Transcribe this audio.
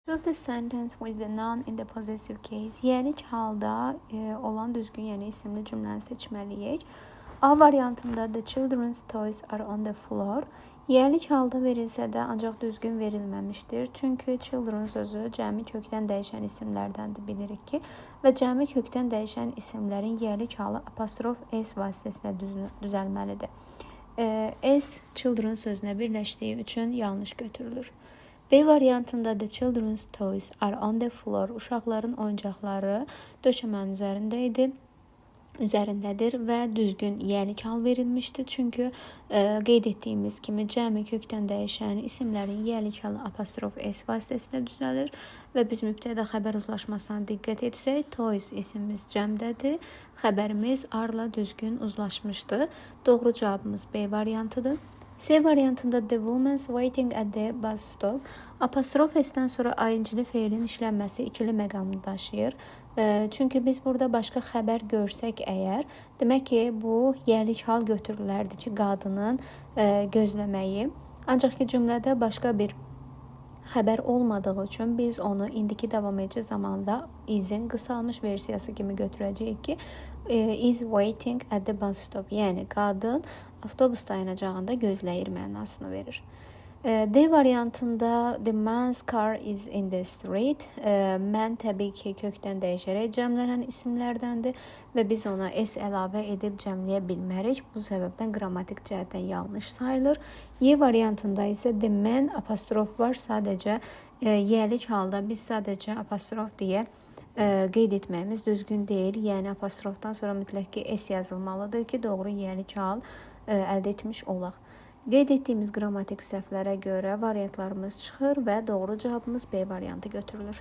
Choose the sentence with the noun in the possessive case. Yenik halda olan düzgün yeni isimli cümləni seçməliyik. A variantında the children's toys are on the floor. Yenik halda verilsə də ancaq düzgün verilməmişdir. Çünki children sözü cəmi kökdən dəyişən isimlərdəndir bilirik ki. Və cəmi kökdən dəyişən isimlərin yenik halı apostrof s vasitəsilə düzəlməlidir. S children sözünə birləşdiyi üçün yanlış götürülür. B variantında the children's toys are on the floor. Uşaqların oyuncaqları döşəmənin üzərindədir və düzgün yenik hal verilmişdir. Çünki qeyd etdiyimiz kimi cəmi kökdən dəyişən isimlərin yenik halı apostrof s vasitəsilə düzəlir və biz mübtəda xəbər uzlaşmasına diqqət etsək, toys isimimiz cəmdədir. Xəbərimiz arla düzgün uzlaşmışdır. Doğru cavabımız B variantıdır. C variantında the woman's waiting at the bus stop. Apostrof s-dən sonra ayıncılı feilin işlənməsi ikili məqamını daşıyır. Çünki biz burada başqa xəbər görsək əgər, demək ki, bu yenik hal götürülərdi ki, qadının gözləməyi. Ancaq ki, cümlədə başqa bir xəbər olmadığı üçün biz onu indiki davam edici zamanda is'in qısalmış versiyası kimi götürəcəyik ki, is waiting at the bus stop. Yəni, qadın avtobus dayanacağında gözləyir mənasını verir. D variantında the man's car is in the street. Mən təbii ki, kökdən dəyişərək cəmlənən isimlərdəndir və biz ona s əlavə edib cəmləyə bilmərik. Bu səbəbdən qrammatik cəhətdən yanlış sayılır. Y variantında isə the man apostrof var. Sadəcə yelik halda biz sadəcə apostrof deyə qeyd etməyimiz düzgün deyil. Yəni apostrofdan sonra mütləq ki s yazılmalıdır ki, doğru yelik hal əldə etmiş olaq. Qeyd etdiyimiz qrammatik səhvlərə görə variantlarımız çıxır və doğru cavabımız B variantı götürülür.